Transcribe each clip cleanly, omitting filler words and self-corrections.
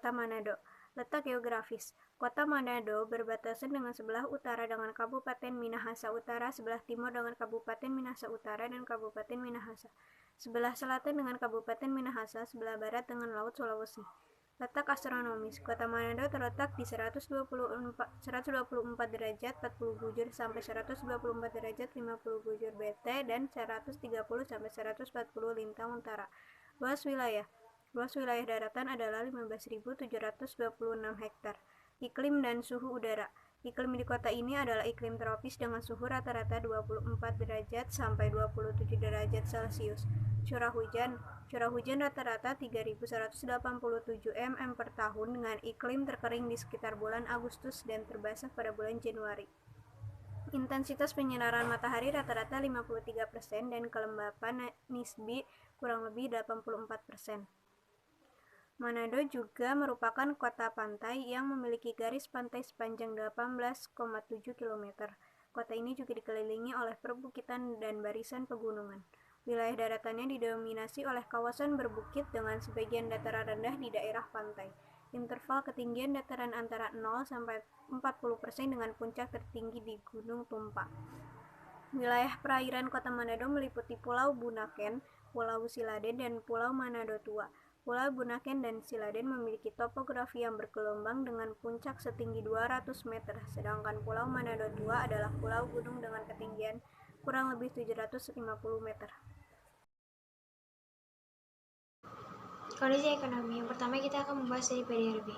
Kota Manado. Letak geografis. Kota Manado berbatasan dengan sebelah utara dengan Kabupaten Minahasa Utara, sebelah timur dengan Kabupaten Minahasa Utara dan Kabupaten Minahasa, sebelah selatan dengan Kabupaten Minahasa, sebelah barat dengan Laut Sulawesi. Letak astronomis. Kota Manado terletak di 124 derajat 40 bujur sampai 124 derajat 50 bujur BT dan 130 sampai 140 lintang utara. Luas wilayah daratan adalah 15.726 hektar. Iklim dan suhu udara. Iklim di kota ini adalah iklim tropis dengan suhu rata-rata 24 derajat sampai 27 derajat Celcius. Curah hujan rata-rata 3.187 mm per tahun dengan iklim terkering di sekitar bulan Agustus dan terbasah pada bulan Januari. Intensitas penyinaran matahari rata-rata 53% dan kelembapan nisbi kurang lebih 84%. Manado juga merupakan kota pantai yang memiliki garis pantai sepanjang 18,7 km. Kota ini juga dikelilingi oleh perbukitan dan barisan pegunungan. Wilayah daratannya didominasi oleh kawasan berbukit dengan sebagian dataran rendah di daerah pantai. Interval ketinggian dataran antara 0 sampai 40% dengan puncak tertinggi di Gunung Tumpa. Wilayah perairan Kota Manado meliputi Pulau Bunaken, Pulau Siladen, dan Pulau Manado Tua. Pulau Bunaken dan Siladen memiliki topografi yang bergelombang dengan puncak setinggi 200 meter, sedangkan Pulau Manado Tua adalah pulau gunung dengan ketinggian kurang lebih 750 meter. Kondisi ekonomi. Yang pertama kita akan membahas dari PDRB.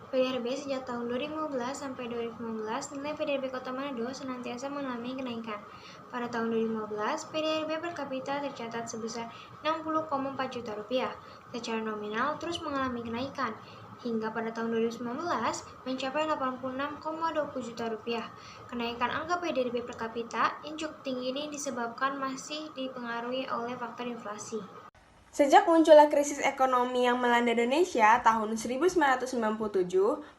PDRB sejak tahun 2015 sampai 2019, nilai PDRB Kota Manado senantiasa mengalami kenaikan. Pada tahun 2015, PDRB per kapita tercatat sebesar 60,4 juta rupiah. Secara nominal terus mengalami kenaikan, hingga pada tahun 2019 mencapai 86,20 juta rupiah. Kenaikan angka PDRB per kapita yang cukup tinggi ini disebabkan masih dipengaruhi oleh faktor inflasi. Sejak munculnya krisis ekonomi yang melanda Indonesia tahun 1997,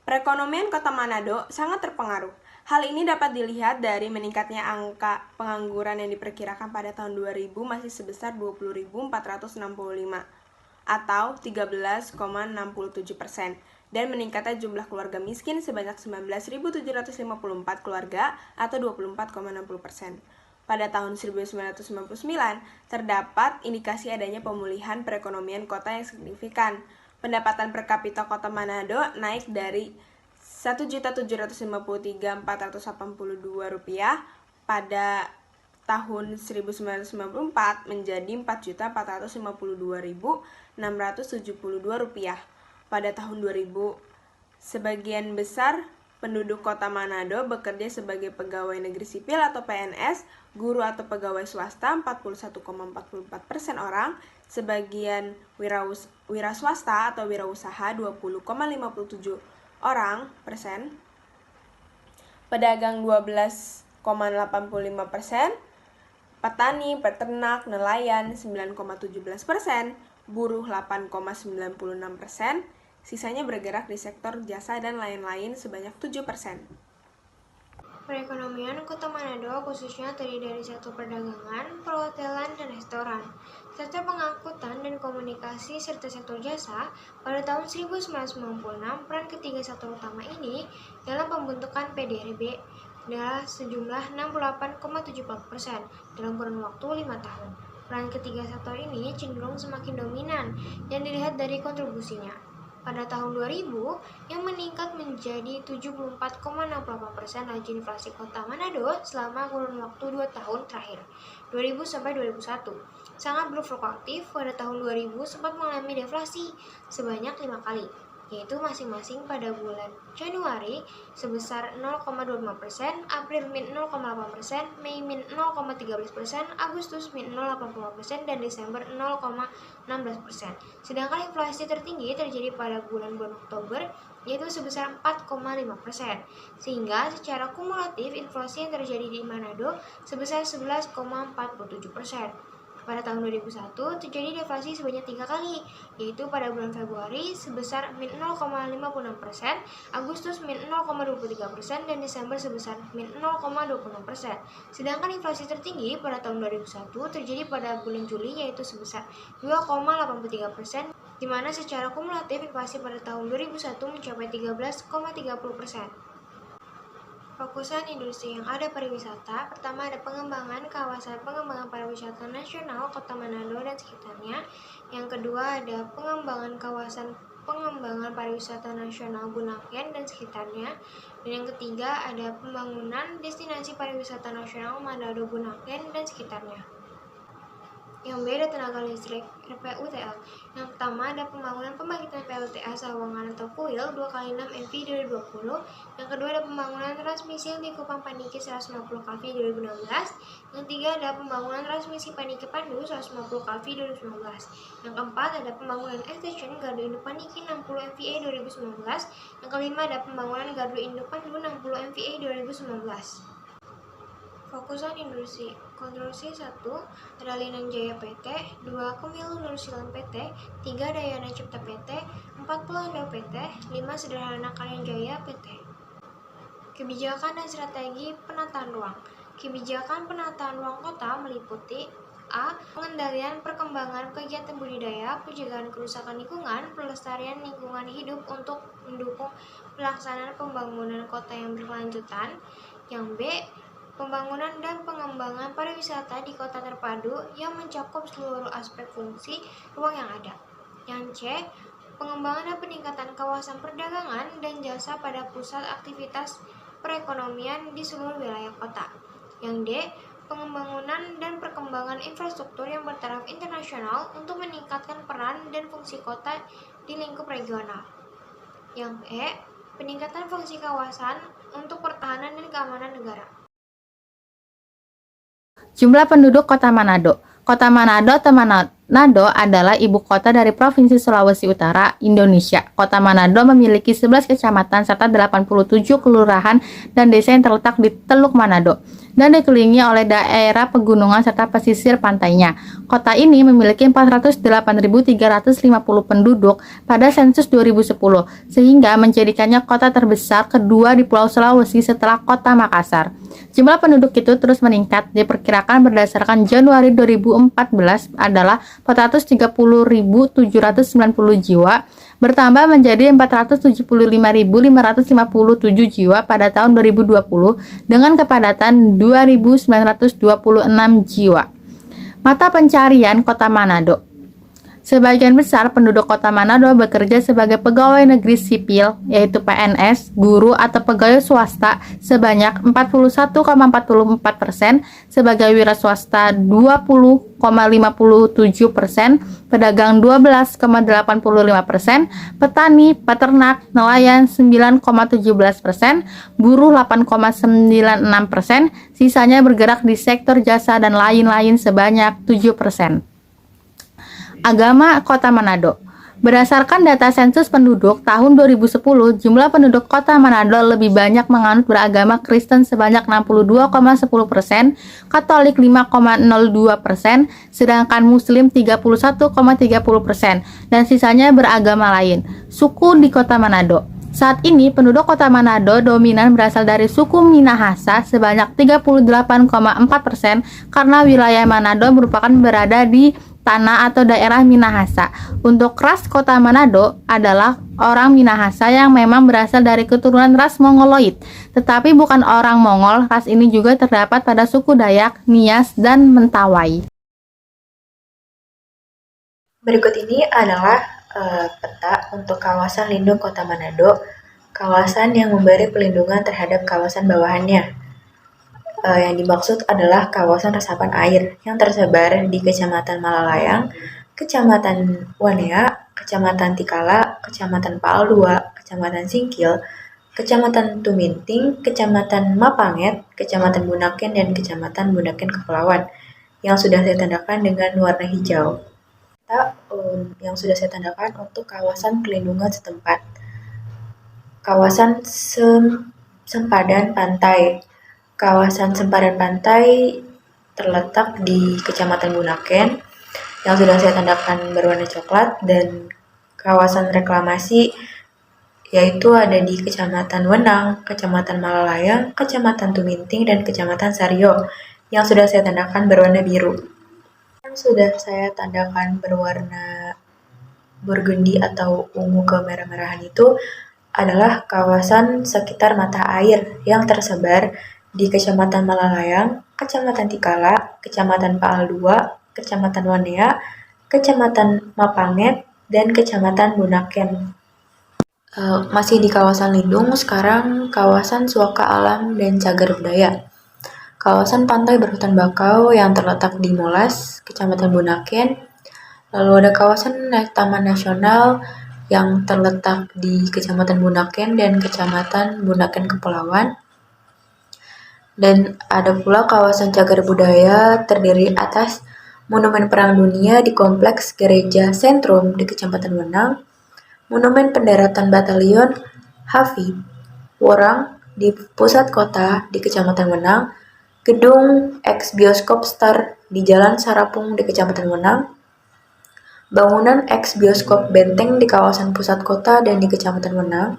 perekonomian Kota Manado sangat terpengaruh. Hal ini dapat dilihat dari meningkatnya angka pengangguran yang diperkirakan pada tahun 2000 masih sebesar 20.465 atau 13,67% dan meningkatnya jumlah keluarga miskin sebanyak 19.754 keluarga atau 24,60%. Pada tahun 1999, terdapat indikasi adanya pemulihan perekonomian kota yang signifikan. Pendapatan per kapita Kota Manado naik dari Rp1.753.482 pada tahun 1994 menjadi Rp4.452.672 pada tahun 2000. Sebagian besar penduduk Kota Manado bekerja sebagai pegawai negeri sipil atau PNS, guru atau pegawai swasta 41,44% orang, sebagian wira swasta atau wirausaha 20,57% pedagang 12,85%, petani, peternak, nelayan 9,17%, buruh 8,96%, sisanya bergerak di sektor jasa dan lain-lain sebanyak 7%. Perekonomian Kota Manado khususnya terdiri dari sektor perdagangan, perhotelan, dan restoran, sektor pengangkutan dan komunikasi, serta sektor jasa. Pada tahun 1996, peran ketiga sektor utama ini dalam pembentukan PDRB adalah sejumlah 68,74% dalam kurun waktu 5 tahun. Peran ketiga sektor ini cenderung semakin dominan dan dilihat dari kontribusinya. Pada tahun 2000, yang meningkat menjadi 74,68% laju inflasi Kota Manado selama kurun waktu 2 tahun terakhir, 2000 sampai 2001. Sangat berfluktuatif, pada tahun 2000 sempat mengalami deflasi sebanyak 5 kali, yaitu masing-masing pada bulan Januari sebesar 0,25%, April min 0,8%, Mei min 0,13%, Agustus min 0,80%, dan Desember 0,16%. Sedangkan inflasi tertinggi terjadi pada bulan Oktober, yaitu sebesar 4,5%. Sehingga secara kumulatif inflasi yang terjadi di Manado sebesar 11,47%. Pada tahun 2001 terjadi deflasi sebanyak 3 kali, yaitu pada bulan Februari sebesar min 0,56%, Agustus min 0,23%, dan Desember sebesar min 0,26%. Sedangkan inflasi tertinggi pada tahun 2001 terjadi pada bulan Juli, yaitu sebesar 2,83%. di mana secara kumulatif inflasi pada tahun 2001 mencapai 13,30%. Fokusan industri yang ada pariwisata, pertama ada pengembangan kawasan pengembangan pariwisata nasional Kota Manado dan sekitarnya. Yang kedua ada pengembangan kawasan pengembangan pariwisata nasional Bunaken dan sekitarnya. Dan yang ketiga ada pembangunan destinasi pariwisata nasional Manado Bunaken dan sekitarnya. Yang B ada tenaga listrik RPUTL. Yang pertama ada pembangunan pembangkitan PLTA Sawangan atau Kuil 2x6 MV 2020. Yang kedua ada pembangunan transmisi di Kupang Paniki 150 kV 2016. Yang ketiga ada pembangunan transmisi Paniki Pandu 150 kV 2019. Yang keempat ada pembangunan extension Gardu Induk Paniki 60 MVA 2019. Yang kelima ada pembangunan Gardu Induk Pandu 60 MVA 2019. Fokusan industri konstruksi 1 ada Linan Jaya PT, 2 Kemilu Nursilan PT, 3 Dayana Cipta PT, 4 Pulando PT, 5 Sederhana Karya Jaya PT. Kebijakan dan strategi penataan ruang. Kebijakan penataan ruang kota meliputi A. Pengendalian perkembangan kegiatan budidaya, pencegahan kerusakan lingkungan, pelestarian lingkungan hidup untuk mendukung pelaksanaan pembangunan kota yang berkelanjutan. Yang B. Pembangunan dan pengembangan pariwisata di kota terpadu yang mencakup seluruh aspek fungsi ruang yang ada. Yang C. Pengembangan dan peningkatan kawasan perdagangan dan jasa pada pusat aktivitas perekonomian di seluruh wilayah kota. Yang D. Pengembangan dan perkembangan infrastruktur yang bertaraf internasional untuk meningkatkan peran dan fungsi kota di lingkup regional. Yang E. Peningkatan fungsi kawasan untuk pertahanan dan keamanan negara. Jumlah penduduk Kota Manado. Kota Manado atau Manado adalah ibu kota dari Provinsi Sulawesi Utara, Indonesia. Kota Manado memiliki 11 kecamatan serta 87 kelurahan dan desa yang terletak di Teluk Manado dan dikelilingi oleh daerah pegunungan serta pesisir pantainya. Kota ini memiliki 408.350 penduduk pada sensus 2010, sehingga menjadikannya kota terbesar kedua di Pulau Sulawesi setelah Kota Makassar. Jumlah penduduk itu terus meningkat, diperkirakan berdasarkan Januari 2014 adalah 430.790 jiwa, bertambah menjadi 475.557 jiwa pada tahun 2020 dengan kepadatan 2.926 jiwa. Mata pencarian Kota Manado. Sebagian besar penduduk Kota Manado bekerja sebagai pegawai negeri sipil, yaitu PNS, guru atau pegawai swasta sebanyak 41,44%, sebagai wira swasta 20,57%, pedagang 12,85%, petani, peternak, nelayan 9,17%, buruh 8,96%, sisanya bergerak di sektor jasa dan lain-lain sebanyak 7%. Agama Kota Manado. Berdasarkan data sensus penduduk tahun 2010, jumlah penduduk Kota Manado lebih banyak menganut beragama Kristen sebanyak 62,10%, Katolik 5,02%, sedangkan Muslim 31,30%, dan sisanya beragama lain. Suku di Kota Manado. Saat ini, penduduk Kota Manado dominan berasal dari suku Minahasa sebanyak 38,4% karena wilayah Manado merupakan berada di tanah atau daerah Minahasa. Untuk ras Kota Manado adalah orang Minahasa yang memang berasal dari keturunan ras Mongoloid, tetapi bukan orang Mongol. Ras ini juga terdapat pada suku Dayak, Nias, dan Mentawai. Berikut ini adalah peta untuk kawasan lindung Kota Manado, kawasan yang memberi pelindungan terhadap kawasan bawahannya. Yang dimaksud adalah kawasan resapan air yang tersebar di Kecamatan Malalayang, Kecamatan Wanea, Kecamatan Tikala, Kecamatan Paldua, Kecamatan Singkil, Kecamatan Tuminting, Kecamatan Mapanget, Kecamatan Bunaken, dan Kecamatan Bunaken Kepulauan yang sudah saya tandakan dengan warna hijau. Yang sudah saya tandakan untuk kawasan pelindungan setempat. Kawasan sempadan pantai. Kawasan sempadan pantai terletak di Kecamatan Bunaken yang sudah saya tandakan berwarna coklat, dan kawasan reklamasi yaitu ada di Kecamatan Wenang, Kecamatan Malalayang, Kecamatan Tuminting, dan Kecamatan Sario yang sudah saya tandakan berwarna biru. Yang sudah saya tandakan berwarna burgundi atau ungu kemerah-merahan itu adalah kawasan sekitar mata air yang tersebar di Kecamatan Malalayang, Kecamatan Tikala, Kecamatan Paal II, Kecamatan Wanea, Kecamatan Mapanget, dan Kecamatan Bunaken. Masih di kawasan lindung, sekarang kawasan Suaka Alam dan Cagar Budaya. Kawasan pantai berhutan bakau yang terletak di Molas, Kecamatan Bunaken. Lalu ada kawasan Taman Nasional yang terletak di Kecamatan Bunaken dan Kecamatan Bunaken Kepulauan. Dan ada pula kawasan Cagar Budaya terdiri atas Monumen Perang Dunia di Kompleks Gereja Sentrum di Kecamatan Wenang, Monumen Pendaratan Batalion Hafi Worang di pusat kota di Kecamatan Wenang, Gedung ex-bioskop Star di Jalan Sarapung di Kecamatan Wenang, bangunan ex-bioskop Benteng di kawasan pusat kota dan di Kecamatan Wenang,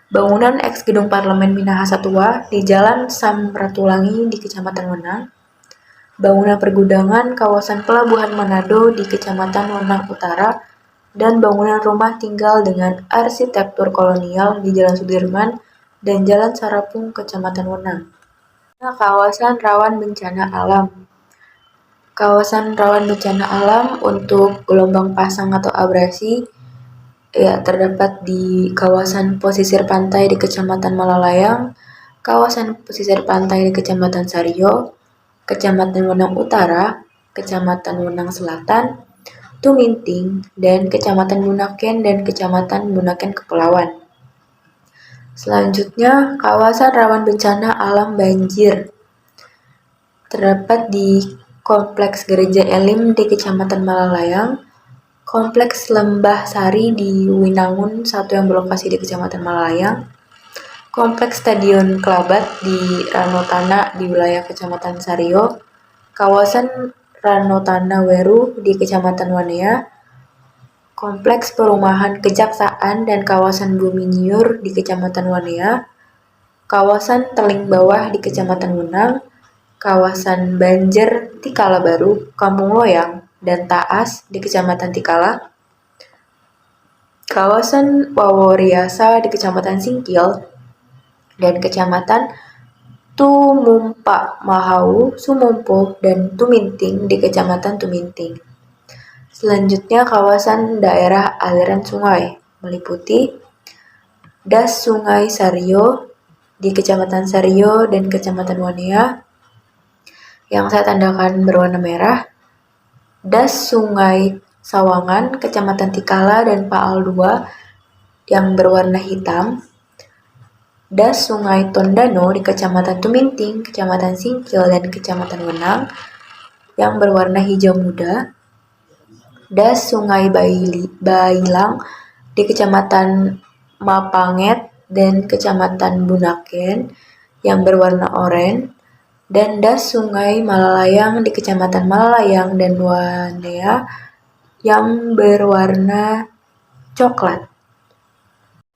bangunan ex-gedung Parlemen Minahasa Tua di Jalan Samratulangi di Kecamatan Wenang, bangunan pergudangan kawasan Pelabuhan Manado di Kecamatan Wenang Utara, dan bangunan rumah tinggal dengan arsitektur kolonial di Jalan Sudirman dan Jalan Sarapung, Kecamatan Wenang. Kawasan rawan bencana alam. Kawasan rawan bencana alam untuk gelombang pasang atau abrasi terdapat di kawasan pesisir pantai di Kecamatan Malalayang, kawasan pesisir pantai di Kecamatan Sario, Kecamatan Wenang Utara, Kecamatan Wenang Selatan, Tuminting, dan Kecamatan Bunaken dan Kecamatan Bunaken Kepulauan. Selanjutnya, kawasan rawan bencana alam banjir. Terdapat di Kompleks Gereja Elim di Kecamatan Malalayang, Kompleks Lembah Sari di Winangun 1 yang berlokasi di Kecamatan Malalayang, Kompleks Stadion Kelabat di Ranotana di wilayah Kecamatan Sario, kawasan Ranotana Weru di Kecamatan Wanea, Kompleks Perumahan Kejaksaan dan kawasan Bumi Nyur di Kecamatan Wanea, kawasan Teling Bawah di Kecamatan Wenang, kawasan Banjer Tikala Baru, Kampung Loyang, dan Taas di Kecamatan Tikala, kawasan Waworiasa di Kecamatan Singkil, dan Kecamatan Tumumpa Mahau, Sumumpuh, dan Tuminting di Kecamatan Tuminting. Selanjutnya kawasan daerah aliran sungai meliputi Das Sungai Sario di Kecamatan Sario dan Kecamatan Wanea yang saya tandakan berwarna merah, Das Sungai Sawangan, Kecamatan Tikala dan Paal II yang berwarna hitam, Das Sungai Tondano di Kecamatan Tuminting, Kecamatan Singkil, dan Kecamatan Wenang yang berwarna hijau muda, Das Sungai Bailang di Kecamatan Mapanget dan Kecamatan Bunaken yang berwarna oranye, dan Das Sungai Malalayang di Kecamatan Malalayang dan Wanea yang berwarna coklat.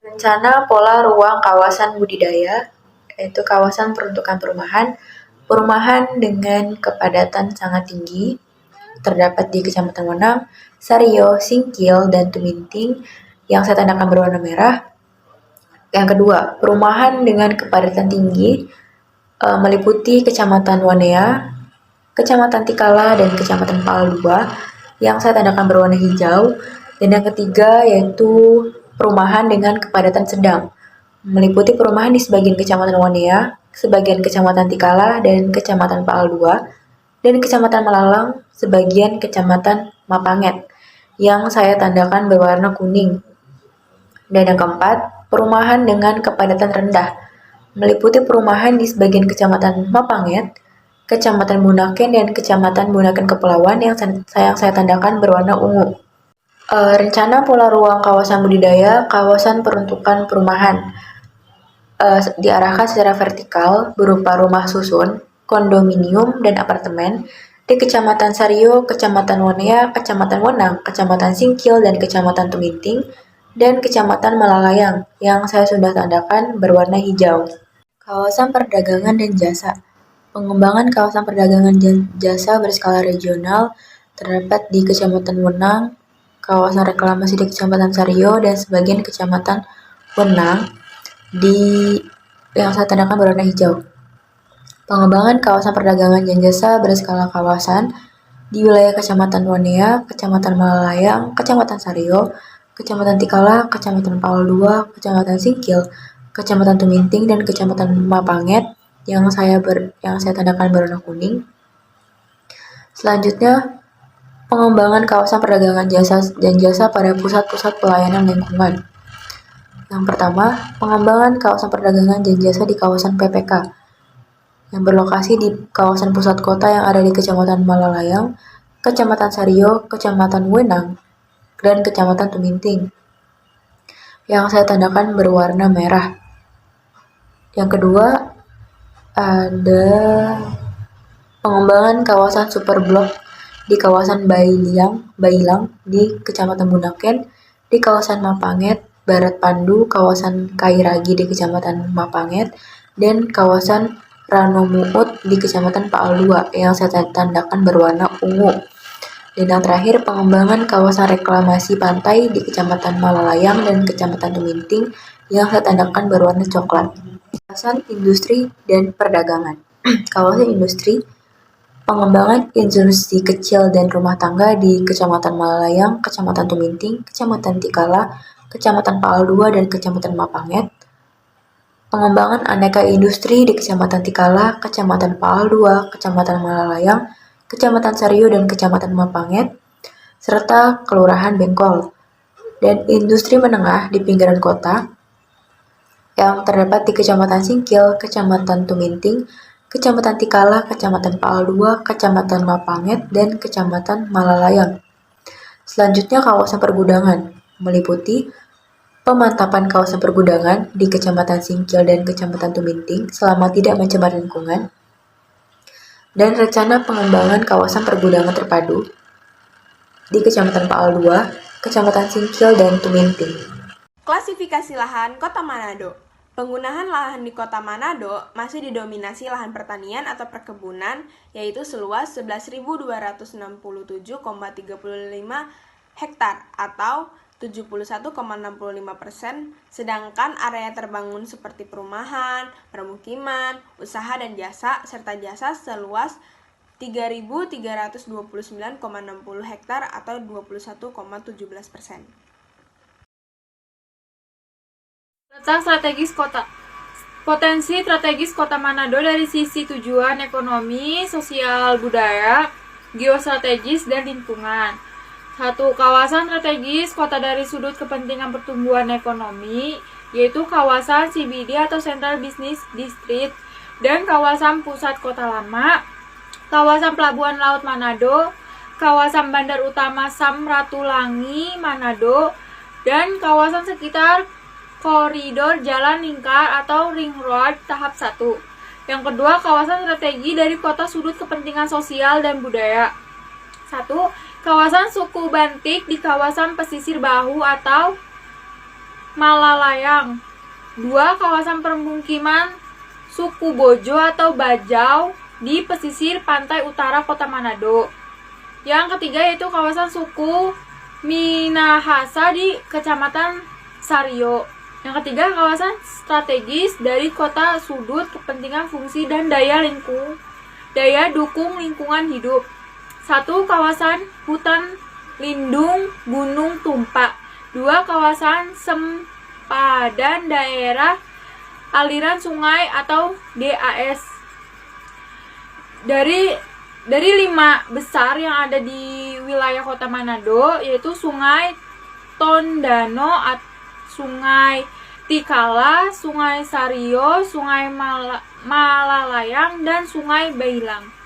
Rencana pola ruang kawasan budidaya, yaitu kawasan peruntukan perumahan dengan kepadatan sangat tinggi, terdapat di Kecamatan Wenang, Sario, Singkil, dan Tuminting yang saya tandakan berwarna merah. Yang kedua, perumahan dengan kepadatan tinggi meliputi Kecamatan Wanea, Kecamatan Tikala, dan Kecamatan Paal II yang saya tandakan berwarna hijau. Dan yang ketiga yaitu perumahan dengan kepadatan sedang, meliputi perumahan di sebagian Kecamatan Wanea, sebagian Kecamatan Tikala, dan Kecamatan Paal II, dan Kecamatan Malalang, sebagian Kecamatan Mapanget yang saya tandakan berwarna kuning. Dan yang keempat, perumahan dengan kepadatan rendah, meliputi perumahan di sebagian Kecamatan Mapanget, Kecamatan Bunaken, dan Kecamatan Bunaken Kepulauan yang saya tandakan berwarna ungu. Rencana pola ruang kawasan budidaya, kawasan peruntukan perumahan diarahkan secara vertikal berupa rumah susun, kondominium, dan apartemen di Kecamatan Sario, Kecamatan Wanea, Kecamatan Wenang, Kecamatan Singkil, dan Kecamatan Tuminting, dan Kecamatan Malalayang yang saya sudah tandakan berwarna hijau. Kawasan perdagangan dan jasa. Pengembangan kawasan perdagangan dan jasa berskala regional terdapat di Kecamatan Wenang, kawasan reklamasi di Kecamatan Sario, dan sebagian Kecamatan Wenang yang saya tandakan berwarna hijau. Pengembangan kawasan perdagangan dan jasa berskala kawasan di wilayah Kecamatan Wanea, Kecamatan Malalayang, Kecamatan Sario, Kecamatan Tikala, Kecamatan Paul II, Kecamatan Singkil, Kecamatan Tuminting, dan Kecamatan Mapanget yang saya tandakan berwarna kuning. Selanjutnya, pengembangan kawasan perdagangan dan jasa pada pusat-pusat pelayanan lingkungan. Yang pertama, pengembangan kawasan perdagangan dan jasa di kawasan PPK yang berlokasi di kawasan pusat kota yang ada di Kecamatan Malalayang, Kecamatan Sario, Kecamatan Wenang, dan Kecamatan Tuminting yang saya tandakan berwarna merah. Yang kedua, ada pengembangan kawasan superblok di kawasan Bailang di Kecamatan Bunaken, di kawasan Mapanget, Barat Pandu, kawasan Kairagi di Kecamatan Mapanget, dan kawasan Ranomuut di Kecamatan Paal II yang saya tandakan berwarna ungu. Dan yang terakhir, pengembangan kawasan reklamasi pantai di Kecamatan Malalayang dan Kecamatan Tuminting yang saya tandakan berwarna coklat. Kawasan industri dan perdagangan. Kawasan industri, pengembangan industri kecil dan rumah tangga di Kecamatan Malalayang, Kecamatan Tuminting, Kecamatan Tikala, Kecamatan Paal II, dan Kecamatan Mapanget. Pengembangan aneka industri di Kecamatan Tikala, Kecamatan Paal II, Kecamatan Malalayang, Kecamatan Sario, dan Kecamatan Mapanget, serta Kelurahan Bengkol. Dan industri menengah di pinggiran kota yang terdapat di Kecamatan Singkil, Kecamatan Tuminting, Kecamatan Tikala, Kecamatan Paal II, Kecamatan Mapanget, dan Kecamatan Malalayang. Selanjutnya, kawasan pergudangan meliputi pemantapan kawasan pergudangan di Kecamatan Singkil dan Kecamatan Tuminting selama tidak mencemar lingkungan, dan rencana pengembangan kawasan pergudangan terpadu di Kecamatan Paal II, Kecamatan Singkil, dan Tuminting. Klasifikasi lahan Kota Manado. Penggunaan lahan di Kota Manado masih didominasi lahan pertanian atau perkebunan, yaitu seluas 11.267,35 hektar atau 71,65%, sedangkan area terbangun seperti perumahan, permukiman, usaha dan jasa, serta jasa seluas 3.329,60 hektar atau 21,17%. Letak strategis kota. Potensi strategis Kota Manado dari sisi tujuan ekonomi, sosial, budaya, geostrategis, dan lingkungan. 1. Kawasan strategis kota dari sudut kepentingan pertumbuhan ekonomi, yaitu kawasan CBD atau Central Business District, dan kawasan pusat kota lama, kawasan Pelabuhan Laut Manado, kawasan Bandar Utama Samratulangi Manado, dan kawasan sekitar koridor jalan lingkar atau ring road tahap 1. Yang kedua, kawasan strategi dari kota sudut kepentingan sosial dan budaya. 1. Kawasan suku Bantik di kawasan pesisir Bahu atau Malalayang. 2. Kawasan permukiman suku Bojo atau Bajau di pesisir pantai utara Kota Manado. Yang ketiga yaitu kawasan suku Minahasa di Kecamatan Sario. Yang ketiga, kawasan strategis dari kota sudut kepentingan fungsi dan daya dukung lingkungan hidup. 1. Kawasan hutan lindung Gunung Tumpak. 2. Kawasan sempadan daerah aliran sungai atau DAS. Dari 5 besar yang ada di wilayah Kota Manado, yaitu Sungai Tondano, Sungai Tikala, Sungai Sario, Sungai Malalayang, dan Sungai Bailang.